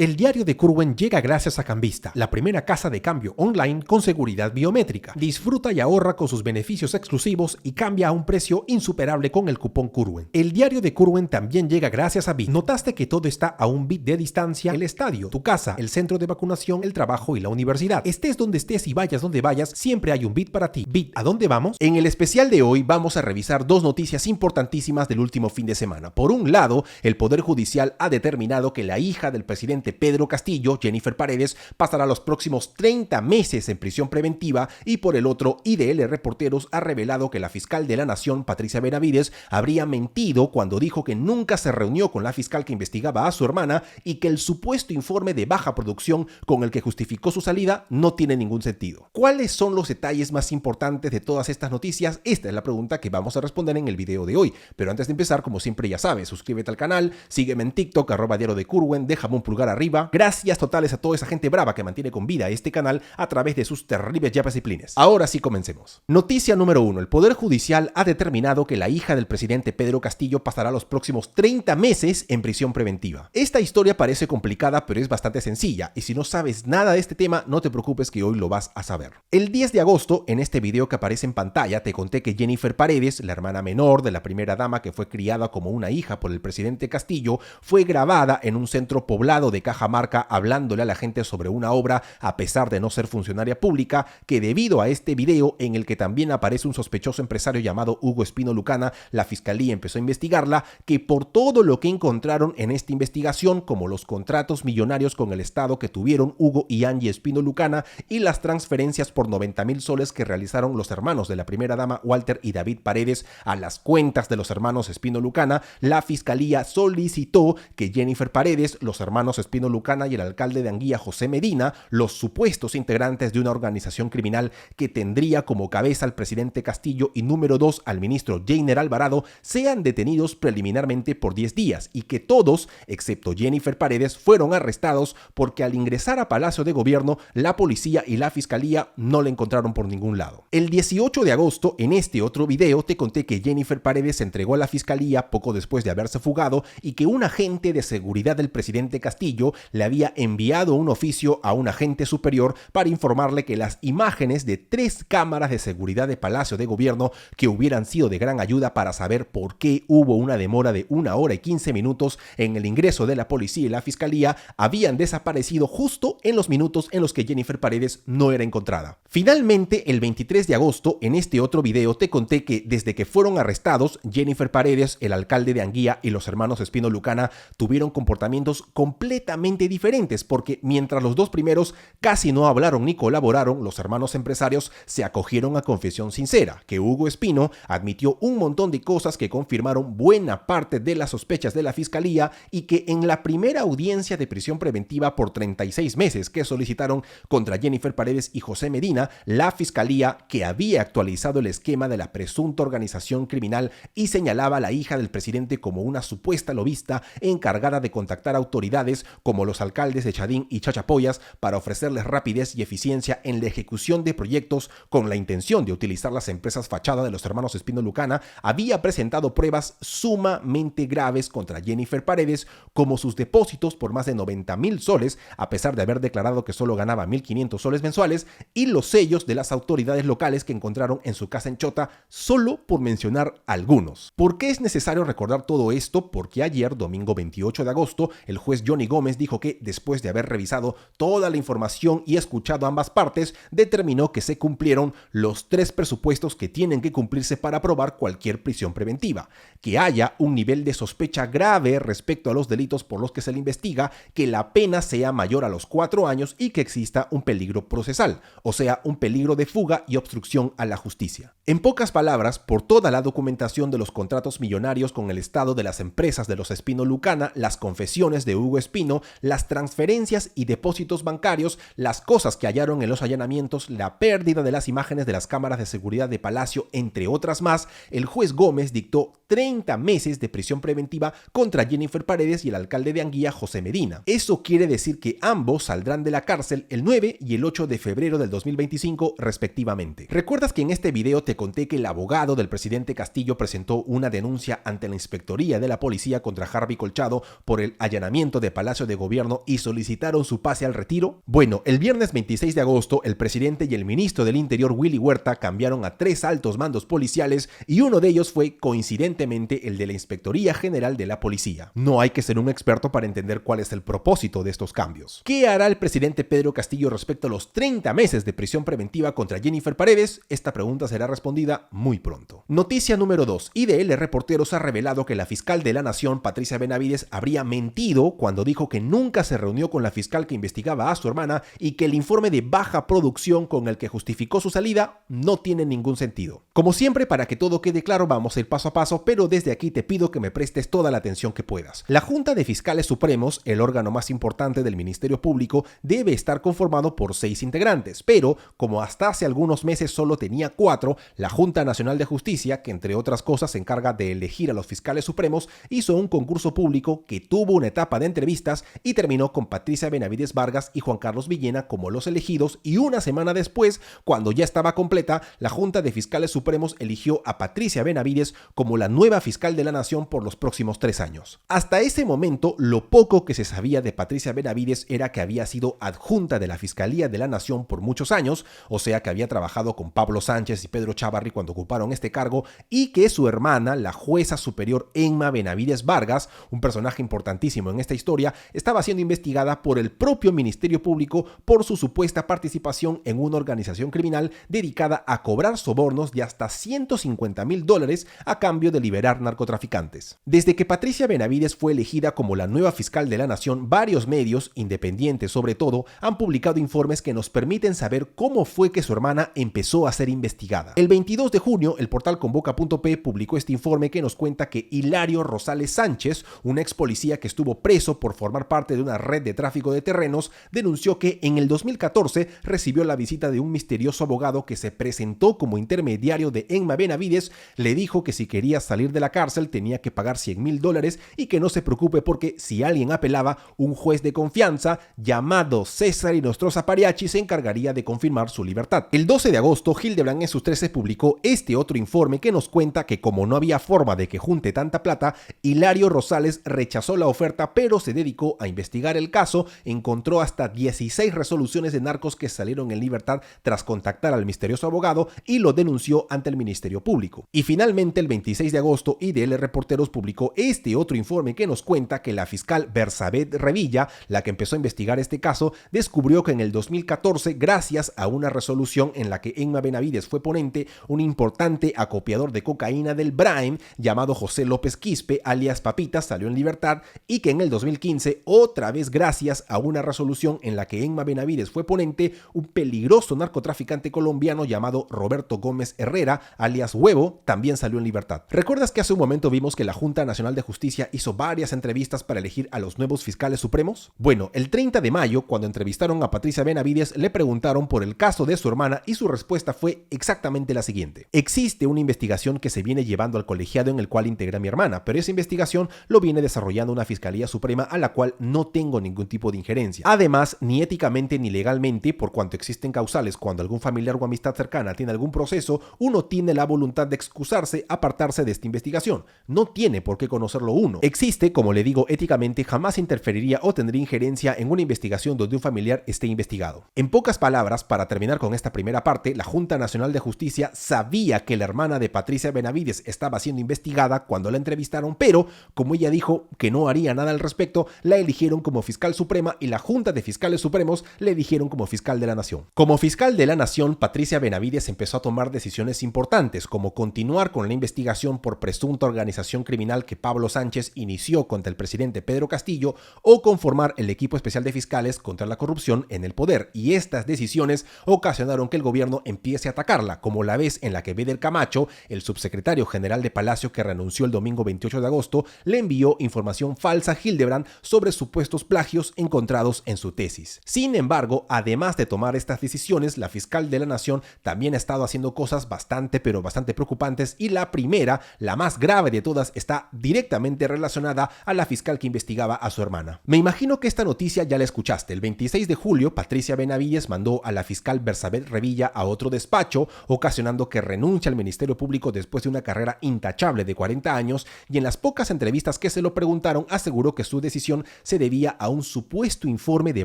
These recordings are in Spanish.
El diario de Curwen llega gracias a Cambista, la primera casa de cambio online con seguridad biométrica. Disfruta y ahorra con sus beneficios exclusivos y cambia a un precio insuperable con el cupón Curwen. El diario de Curwen también llega gracias a Bit. ¿Notaste que todo está a un bit de distancia? El estadio, tu casa, el centro de vacunación, el trabajo y la universidad. Estés donde estés y vayas donde vayas, siempre hay un Bit para ti. Bit, ¿a dónde vamos? En el especial de hoy vamos a revisar dos noticias importantísimas del último fin de semana. Por un lado, el Poder Judicial ha determinado que la hija del presidente Pedro Castillo, Jennifer Paredes, pasará los próximos 30 meses en prisión preventiva, y por el otro, IDL Reporteros ha revelado que la fiscal de la Nación, Patricia Benavides, habría mentido cuando dijo que nunca se reunió con la fiscal que investigaba a su hermana y que el supuesto informe de baja producción con el que justificó su salida no tiene ningún sentido. ¿Cuáles son los detalles más importantes de todas estas noticias? Esta es la pregunta que vamos a responder en el video de hoy. Pero antes de empezar, como siempre ya sabes, suscríbete al canal, sígueme en TikTok, @diario de Curwen, déjame un pulgar arriba. Gracias totales a toda esa gente brava que mantiene con vida este canal a través de sus terribles llaves y plines. Ahora sí comencemos. Noticia número 1. El Poder Judicial ha determinado que la hija del presidente Pedro Castillo pasará los próximos 30 meses en prisión preventiva. Esta historia parece complicada, pero es bastante sencilla, y si no sabes nada de este tema, no te preocupes que hoy lo vas a saber. El 10 de agosto, en este video que aparece en pantalla, te conté que Jennifer Paredes, la hermana menor de la primera dama que fue criada como una hija por el presidente Castillo, fue grabada en un centro poblado de Cajamarca hablándole a la gente sobre una obra a pesar de no ser funcionaria pública, que debido a este video en el que también aparece un sospechoso empresario llamado Hugo Espino Lucana, la fiscalía empezó a investigarla, que por todo lo que encontraron en esta investigación, como los contratos millonarios con el Estado que tuvieron Hugo y Angie Espino Lucana y las transferencias por 90,000 soles que realizaron los hermanos de la primera dama Walter y David Paredes a las cuentas de los hermanos Espino Lucana, la fiscalía solicitó que Jennifer Paredes, los hermanos Espino Lucana y el alcalde de Anguía, José Medina, los supuestos integrantes de una organización criminal que tendría como cabeza al presidente Castillo y número 2 al ministro Jainer Alvarado, sean detenidos preliminarmente por 10 días y que todos, excepto Jennifer Paredes, fueron arrestados porque al ingresar a Palacio de Gobierno, la policía y la fiscalía no la encontraron por ningún lado. El 18 de agosto, en este otro video, te conté que Jennifer Paredes se entregó a la fiscalía poco después de haberse fugado y que un agente de seguridad del presidente Castillo le había enviado un oficio a un agente superior para informarle que las imágenes de 3 cámaras de seguridad de Palacio de Gobierno, que hubieran sido de gran ayuda para saber por qué hubo una demora de 1 hora y 15 minutos en el ingreso de la policía y la fiscalía, habían desaparecido justo en los minutos en los que Jennifer Paredes no era encontrada. Finalmente, el 23 de agosto, en este otro video, te conté que desde que fueron arrestados, Jennifer Paredes, el alcalde de Anguía y los hermanos Espino Lucana tuvieron comportamientos completamente diferentes, porque mientras los dos primeros casi no hablaron ni colaboraron, los hermanos empresarios se acogieron a confesión sincera, que Hugo Espino admitió un montón de cosas que confirmaron buena parte de las sospechas de la fiscalía, y que en la primera audiencia de prisión preventiva por 36 meses que solicitaron contra Jennifer Paredes y José Medina, la fiscalía, que había actualizado el esquema de la presunta organización criminal y señalaba a la hija del presidente como una supuesta lobista encargada de contactar autoridades como los alcaldes de Chadín y Chachapoyas para ofrecerles rapidez y eficiencia en la ejecución de proyectos con la intención de utilizar las empresas fachada de los hermanos Espino Lucana, había presentado pruebas sumamente graves contra Jennifer Paredes, como sus depósitos por más de 90,000 soles, a pesar de haber declarado que solo ganaba 1,500 soles mensuales, y los sellos de las autoridades locales que encontraron en su casa en Chota, solo por mencionar algunos. ¿Por qué es necesario recordar todo esto? Porque ayer, domingo 28 de agosto, el juez Johnny Gómez dijo que, después de haber revisado toda la información y escuchado ambas partes, determinó que se cumplieron los 3 presupuestos que tienen que cumplirse para aprobar cualquier prisión preventiva: que haya un nivel de sospecha grave respecto a los delitos por los que se le investiga, que la pena sea mayor a los 4 años y que exista un peligro procesal, o sea, un peligro de fuga y obstrucción a la justicia. En pocas palabras, por toda la documentación de los contratos millonarios con el Estado de las empresas de los Espino Lucana, las confesiones de Hugo Espino, las transferencias y depósitos bancarios, las cosas que hallaron en los allanamientos, la pérdida de las imágenes de las cámaras de seguridad de Palacio, entre otras más, el juez Gómez dictó 30 meses de prisión preventiva contra Jennifer Paredes y el alcalde de Anguía, José Medina. Eso quiere decir que ambos saldrán de la cárcel el 9 y el 8 de febrero del 2025 respectivamente. ¿Recuerdas que en este video te conté que el abogado del presidente Castillo presentó una denuncia ante la Inspectoría de la Policía contra Harvey Colchado por el allanamiento de Palacio de de gobierno y solicitaron su pase al retiro? Bueno, el viernes 26 de agosto, el presidente y el ministro del Interior, Willy Huerta, cambiaron a 3 altos mandos policiales y uno de ellos fue, coincidentemente, el de la Inspectoría General de la Policía. No hay que ser un experto para entender cuál es el propósito de estos cambios. ¿Qué hará el presidente Pedro Castillo respecto a los 30 meses de prisión preventiva contra Jennifer Paredes? Esta pregunta será respondida muy pronto. Noticia número 2. IDL Reporteros ha revelado que la fiscal de la Nación, Patricia Benavides, habría mentido cuando dijo que nunca se reunió con la fiscal que investigaba a su hermana y que el informe de baja producción con el que justificó su salida no tiene ningún sentido. Como siempre, para que todo quede claro, vamos a ir paso a paso, pero desde aquí te pido que me prestes toda la atención que puedas. La Junta de Fiscales Supremos, el órgano más importante del Ministerio Público, debe estar conformado por 6 integrantes, pero como hasta hace algunos meses solo tenía 4, la Junta Nacional de Justicia, que entre otras cosas se encarga de elegir a los fiscales supremos, hizo un concurso público que tuvo una etapa de entrevistas y terminó con Patricia Benavides Vargas y Juan Carlos Villena como los elegidos, y una semana después, cuando ya estaba completa, la Junta de Fiscales Supremos eligió a Patricia Benavides como la nueva fiscal de la Nación por los próximos 3 años. Hasta ese momento, lo poco que se sabía de Patricia Benavides era que había sido adjunta de la Fiscalía de la Nación por muchos años, o sea que había trabajado con Pablo Sánchez y Pedro Chávarri cuando ocuparon este cargo, y que su hermana, la jueza superior Emma Benavides Vargas, un personaje importantísimo en esta historia, estaba siendo investigada por el propio Ministerio Público por su supuesta participación en una organización criminal dedicada a cobrar sobornos de hasta $150,000 a cambio de liberar narcotraficantes. Desde que Patricia Benavides fue elegida como la nueva fiscal de la Nación, varios medios, independientes sobre todo, han publicado informes que nos permiten saber cómo fue que su hermana empezó a ser investigada. El 22 de junio, el portal Convoca.p publicó este informe que nos cuenta que Hilario Rosales Sánchez, un ex policía que estuvo preso por formar parte de una red de tráfico de terrenos, denunció que en el 2014 recibió la visita de un misterioso abogado que se presentó como intermediario de Emma Benavides, le dijo que si quería salir de la cárcel tenía que pagar $100,000 y que no se preocupe porque si alguien apelaba, un juez de confianza llamado César Inostroza Pariachi se encargaría de confirmar su libertad. El 12 de agosto, Hildebrand en sus 13 publicó este otro informe que nos cuenta que como no había forma de que junte tanta plata, Hilario Rosales rechazó la oferta, pero se dedicó a investigar el caso, encontró hasta 16 resoluciones de narcos que salieron en libertad tras contactar al misterioso abogado y lo denunció ante el Ministerio Público. Y finalmente, el 26 de agosto, IDL Reporteros publicó este otro informe que nos cuenta que la fiscal Bersabet Revilla, la que empezó a investigar este caso, descubrió que en el 2014, gracias a una resolución en la que Emma Benavides fue ponente, un importante acopiador de cocaína del Brain llamado José López Quispe, alias Papitas, salió en libertad, y que en el 2015, otra vez gracias a una resolución en la que Emma Benavides fue ponente, un peligroso narcotraficante colombiano llamado Roberto Gómez Herrera, alias Huevo, también salió en libertad. ¿Recuerdas que hace un momento vimos que la Junta Nacional de Justicia hizo varias entrevistas para elegir a los nuevos fiscales supremos? Bueno, el 30 de mayo, cuando entrevistaron a Patricia Benavides, le preguntaron por el caso de su hermana y su respuesta fue exactamente la siguiente: existe una investigación que se viene llevando al colegiado en el cual integra mi hermana, pero esa investigación lo viene desarrollando una Fiscalía Suprema a la cual no tengo ningún tipo de injerencia. Además, ni éticamente ni legalmente, por cuanto existen causales cuando algún familiar o amistad cercana tiene algún proceso, uno tiene la voluntad de excusarse, apartarse de esta investigación. No tiene por qué conocerlo uno. Existe, como le digo, éticamente jamás interferiría o tendría injerencia en una investigación donde un familiar esté investigado. En pocas palabras, para terminar con esta primera parte, la Junta Nacional de Justicia sabía que la hermana de Patricia Benavides estaba siendo investigada cuando la entrevistaron, pero como ella dijo que no haría nada al respecto, la eligieron como fiscal suprema y la Junta de Fiscales Supremos le eligieron como fiscal de la Nación. Como fiscal de la Nación, Patricia Benavides empezó a tomar decisiones importantes, como continuar con la investigación por presunta organización criminal que Pablo Sánchez inició contra el presidente Pedro Castillo o conformar el equipo especial de fiscales contra la corrupción en el poder, y estas decisiones ocasionaron que el gobierno empiece a atacarla, como la vez en la que Beder Camacho, el subsecretario general de Palacio que renunció el domingo 28 de agosto, le envió información falsa a Hildebrand sobre supuestos plagios encontrados en su tesis. Sin embargo, además de tomar estas decisiones, la fiscal de la Nación también ha estado haciendo cosas bastante preocupantes, y la primera, la más grave de todas, está directamente relacionada a la fiscal que investigaba a su hermana. Me imagino que esta noticia ya la escuchaste. El 26 de julio, Patricia Benavides mandó a la fiscal Bersabet Revilla a otro despacho, ocasionando que renuncie al Ministerio Público después de una carrera intachable de 40 años, y en las pocas entrevistas que se lo preguntaron aseguró que su decisión se debía a un supuesto informe de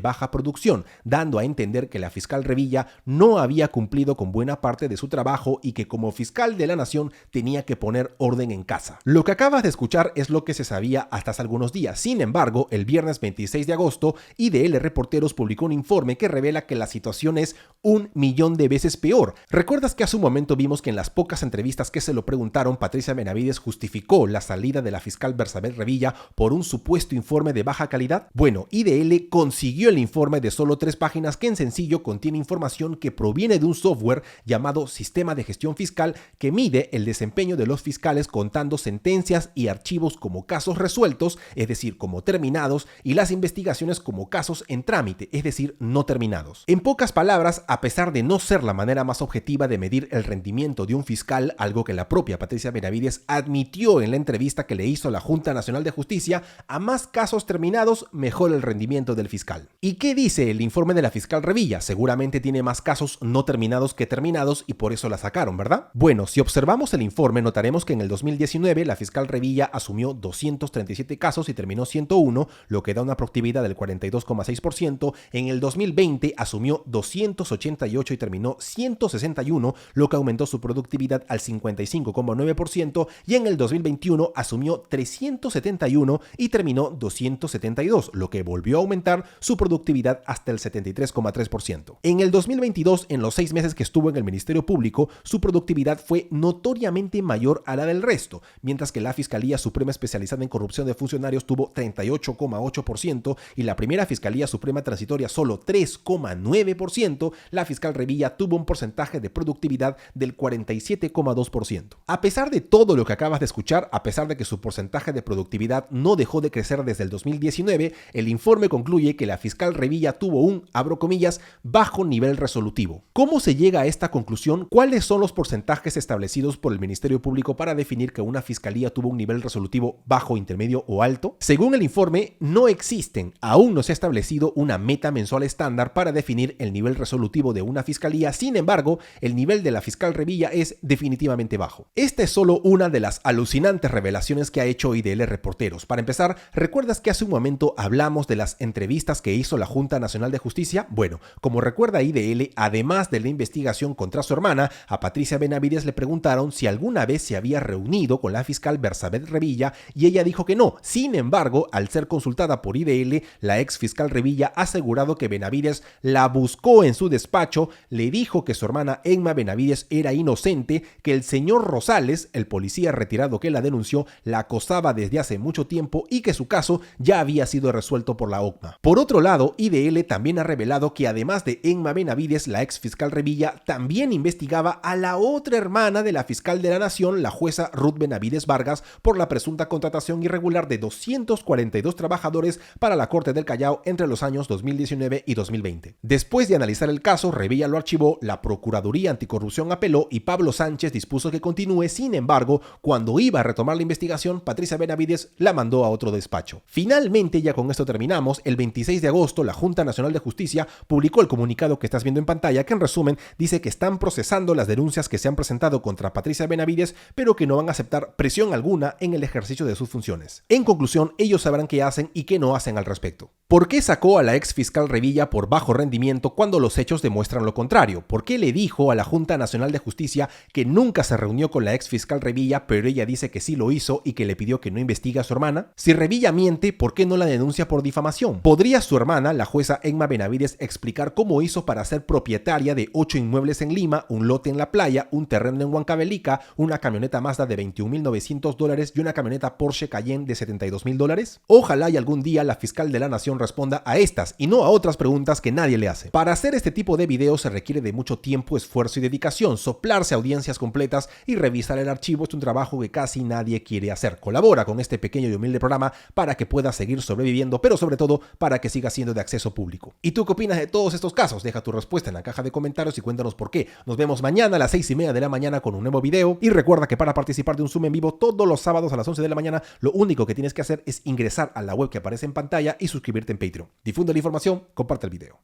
baja producción, dando a entender que la fiscal Revilla no había cumplido con buena parte de su trabajo y que como fiscal de la nación tenía que poner orden en casa. Lo que acabas de escuchar es lo que se sabía hasta hace algunos días. Sin embargo, el viernes 26 de agosto, IDL Reporteros publicó un informe que revela que la situación es 1.000.000 de veces peor. ¿Recuerdas que hace un momento vimos que en las pocas entrevistas que se lo preguntaron, Patricia Benavides justificó la salida de la fiscal Bersabet Revilla por un supuesto informe de baja calidad? Bueno, IDL consiguió el informe de solo 3 páginas que en sencillo contiene información que proviene de un software llamado Sistema de Gestión Fiscal que mide el desempeño de los fiscales contando sentencias y archivos como casos resueltos, es decir, como terminados, y las investigaciones como casos en trámite, es decir, no terminados. En pocas palabras, a pesar de no ser la manera más objetiva de medir el rendimiento de un fiscal, algo que la propia Patricia Benavides admitió en la entrevista que le hizo la Junta Nacional de Justicia, a más casos terminados, mejor el rendimiento del fiscal. ¿Y qué dice el informe de la fiscal Revilla? Seguramente tiene más casos no terminados que terminados y por eso la sacaron, ¿verdad? Bueno, si observamos el informe, notaremos que en el 2019 la fiscal Revilla asumió 237 casos y terminó 101, lo que da una productividad del 42,6%. En el 2020 asumió 288 y terminó 161, lo que aumentó su productividad al 55,9%, y en el 2021 asumió 371 y terminó 272, lo que volvió a aumentar su productividad hasta el 73,3%. En el 2022, en los 6 meses que estuvo en el Ministerio Público, su productividad fue notoriamente mayor a la del resto, mientras que la Fiscalía Suprema Especializada en Corrupción de Funcionarios tuvo 38,8% y la primera Fiscalía Suprema Transitoria solo 3,9%, la fiscal Revilla tuvo un porcentaje de productividad del 47,2%. A pesar de todo lo que acabas de escuchar, a pesar de que su porcentaje de productividad no dejó de crecer desde el 2019, el informe concluye que la fiscal Revilla tuvo un, abro comillas, bajo nivel resolutivo. ¿Cómo se llega a esta conclusión? ¿Cuáles son los porcentajes establecidos por el Ministerio Público para definir que una fiscalía tuvo un nivel resolutivo bajo, intermedio o alto? Según el informe, no existen, aún no se ha establecido una meta mensual estándar para definir el nivel resolutivo de una fiscalía. Sin embargo, el nivel de la fiscal Revilla es definitivamente bajo. Esta es solo una de las alucinantes revelaciones que ha hecho IDL Reporteros. Para empezar, ¿recuerdas que hace un momento hablamos de las entrevistas que hizo la Junta Nacional de Justicia? Bueno, como recuerda IDL, además de la investigación contra su hermana, a Patricia Benavides le preguntaron si alguna vez se había reunido con la fiscal Bersabet Revilla y ella dijo que no. Sin embargo, al ser consultada por IDL, la ex fiscal Revilla ha asegurado que Benavides la buscó en su despacho, le dijo que su hermana Emma Benavides era inocente, que el señor Rosales, el policía retirado que la denunció, la acosaba desde hace mucho tiempo y que su caso ya había sido resuelto por la OCMA. Por otro lado, IDL también ha revelado que además de Emma Benavides, la ex fiscal Revilla también investigaba a la otra hermana de la fiscal de la Nación, la jueza Ruth Benavides Vargas, por la presunta contratación irregular de 242 trabajadores para la Corte del Callao entre los años 2019 y 2020. Después de analizar el caso, Revilla lo archivó, la Procuraduría Anticorrupción apeló y Pablo Sánchez dispuso que continúe. Sin embargo, cuando iba a retomar la investigación, Patricia Benavides la mandó a otro despacho. Finalmente, ya con esto terminamos, el 26 de agosto la Junta Nacional de Justicia publicó el comunicado que estás viendo en pantalla, que en resumen dice que están procesando las denuncias que se han presentado contra Patricia Benavides, pero que no van a aceptar presión alguna en el ejercicio de sus funciones. En conclusión, ellos sabrán qué hacen y qué no hacen al respecto. ¿Por qué sacó a la ex fiscal Revilla por bajo rendimiento cuando los hechos demuestran lo contrario? ¿Por qué le dijo a la Junta Nacional de Justicia que nunca se reunió con la ex fiscal Revilla, pero ella dice que sí lo hizo y que le pidió que no investigue a su hermana? Si Revilla miente, ¿por qué no la denuncia por difamación? ¿Podría su hermana, la jueza Emma Benavides, explicar cómo hizo para ser propietaria de 8 inmuebles en Lima, un lote en la playa, un terreno en Huancavelica, una camioneta Mazda de $21.900 y una camioneta Porsche Cayenne de $72.000? Ojalá y algún día la fiscal de la Nación responda a estas y no a otras preguntas que nadie le hace. Para hacer este tipo de videos se requiere de mucho tiempo, esfuerzo y dedicación. Soplarse audiencias completas y revisar el archivo es un trabajo que casi nadie quiere hacer. Colabora con este pequeño y humilde programa para que pueda seguir sobreviviendo, pero sobre todo para que siga siendo de acceso público. ¿Y tú qué opinas de todos estos casos? Deja tu respuesta en la caja de comentarios y cuéntanos por qué. Nos vemos mañana a las 6:30 de la mañana con un nuevo video y recuerda que para participar de un Zoom en vivo todos los sábados a las 11 de la mañana, lo único que tienes que hacer es ingresar a la web que aparece en pantalla y suscribirte en Patreon. Difunde la información, comparte el video.